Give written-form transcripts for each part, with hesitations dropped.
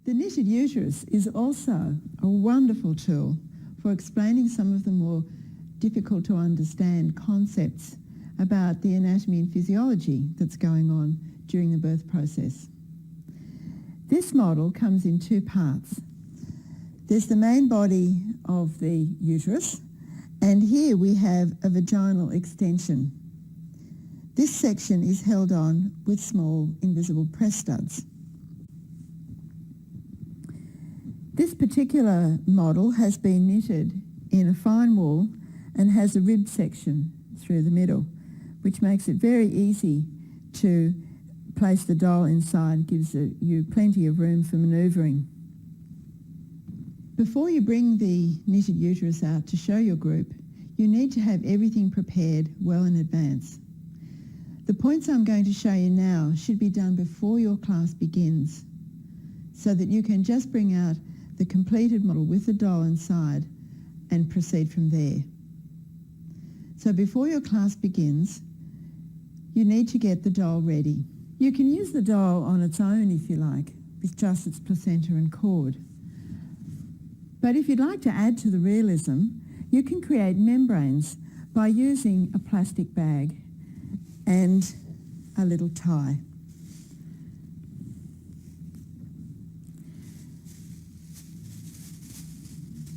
The knitted uterus is also a wonderful tool for explaining some of the more difficult to understand concepts about the anatomy and physiology that's going on during the birth process. This model comes in two parts. There's the main body of the uterus, and here we have a vaginal extension. This section is held on with small invisible press studs. This particular model has been knitted in a fine wool and has a rib section through the middle, which makes it very easy to place the doll inside, gives you plenty of room for manoeuvring. Before you bring the knitted uterus out to show your group, you need to have everything prepared well in advance. The points I'm going to show you now should be done before your class begins, so that you can just bring out the completed model with the doll inside and proceed from there. So before your class begins, you need to get the doll ready. You can use the doll on its own if you like, with just its placenta and cord. But if you'd like to add to the realism, you can create membranes by using a plastic bag and a little tie.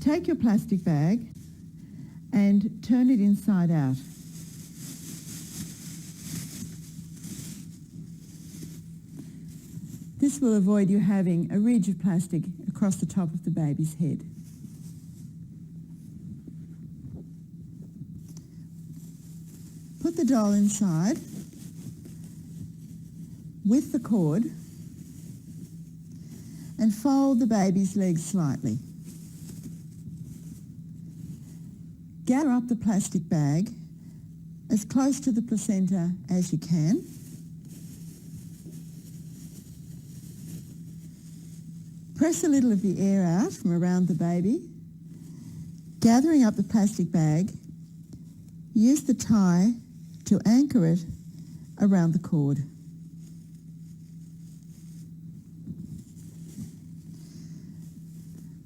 Take your plastic bag and turn it inside out. This will avoid you having a ridge of plastic across the top of the baby's head. Put the doll inside with the cord and fold the baby's legs slightly. Gather up the plastic bag as close to the placenta as you can. Press a little of the air out from around the baby. Gathering up the plastic bag, use the tie to anchor it around the cord.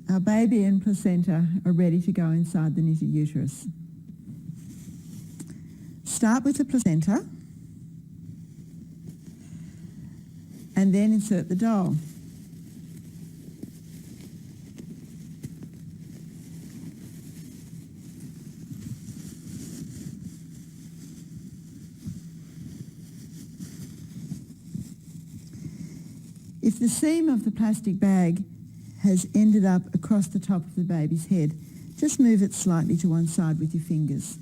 Our baby and placenta are ready to go inside the knitted uterus. Start with the placenta and then insert the doll. If the seam of the plastic bag has ended up across the top of the baby's head, just move it slightly to one side with your fingers.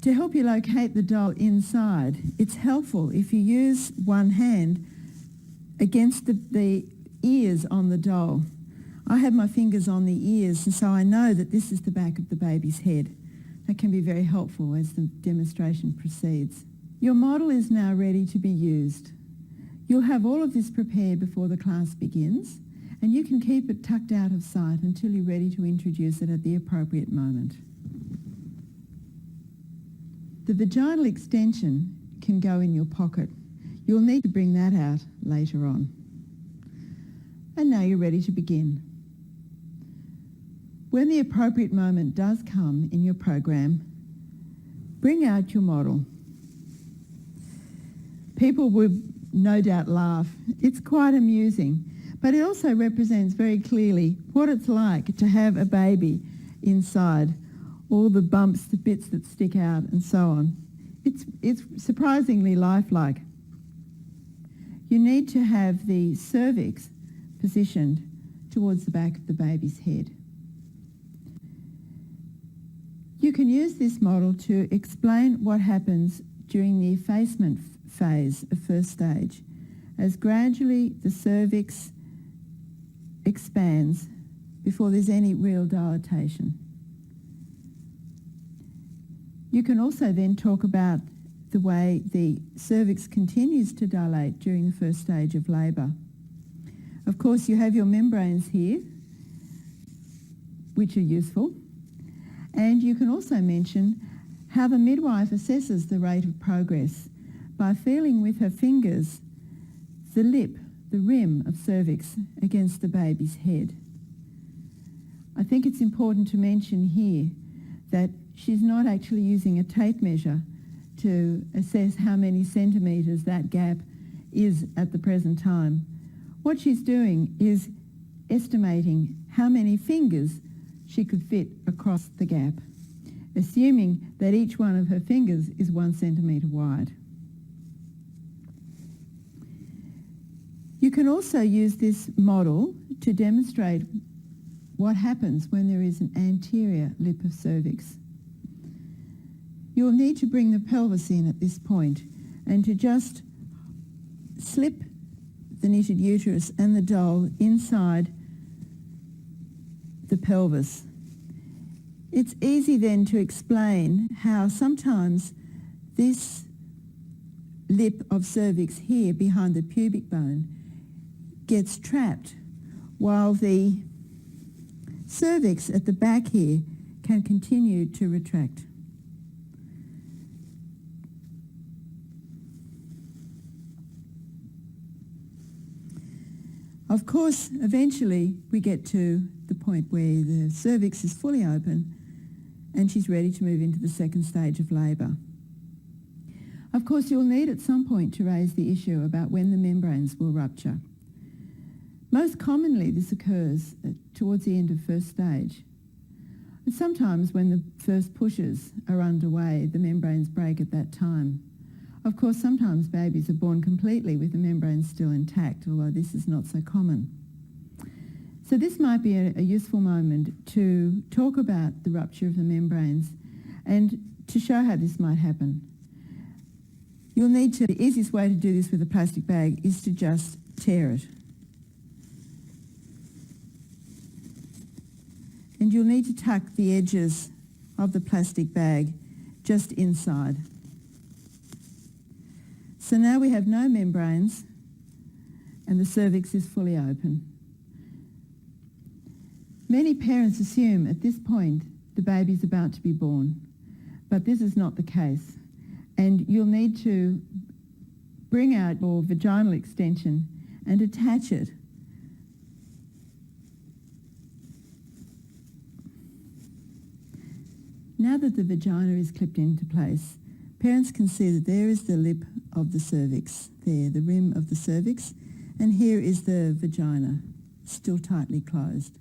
To help you locate the doll inside, it's helpful if you use one hand against the ears on the doll. I have my fingers on the ears, and so I know that this is the back of the baby's head. That can be very helpful as the demonstration proceeds. Your model is now ready to be used. You'll have all of this prepared before the class begins, and you can keep it tucked out of sight until you're ready to introduce it at the appropriate moment. The vaginal extension can go in your pocket. You'll need to bring that out later on. And now you're ready to begin. When the appropriate moment does come in your program, bring out your model. People would no doubt laugh. It's quite amusing, but it also represents very clearly what it's like to have a baby inside, all the bumps, the bits that stick out and so on. It's surprisingly lifelike. You need to have the cervix positioned towards the back of the baby's head. You can use this model to explain what happens during the effacement phase of first stage, as gradually the cervix expands before there's any real dilatation. You can also then talk about the way the cervix continues to dilate during the first stage of labour. Of course, you have your membranes here, which are useful, and you can also mention how the midwife assesses the rate of progress by feeling with her fingers the lip, the rim of cervix against the baby's head. I think it's important to mention here that she's not actually using a tape measure to assess how many centimetres that gap is at the present time. What she's doing is estimating how many fingers she could fit across the gap, assuming that each one of her fingers is 1 centimetre wide. You can also use this model to demonstrate what happens when there is an anterior lip of cervix. You'll need to bring the pelvis in at this point and to just slip the knitted uterus and the doll inside the pelvis. It's easy then to explain how sometimes this lip of cervix here behind the pubic bone gets trapped while the cervix at the back here can continue to retract. Of course, eventually we get to the point where the cervix is fully open and she's ready to move into the second stage of labour. Of course, you'll need at some point to raise the issue about when the membranes will rupture. Most commonly this occurs towards the end of first stage. And sometimes when the first pushes are underway, the membranes break at that time. Of course, sometimes babies are born completely with the membranes still intact, although this is not so common. So this might be a useful moment to talk about the rupture of the membranes and to show how this might happen. You'll need to, the easiest way to do this with a plastic bag is to just tear it. And you'll need to tuck the edges of the plastic bag just inside. So now we have no membranes and the cervix is fully open. Many parents assume at this point the baby is about to be born, but this is not the case. And you'll need to bring out your vaginal extension and attach it. Now that the vagina is clipped into place, parents can see that there is the lip of the cervix, there, the rim of the cervix, and here is the vagina, still tightly closed.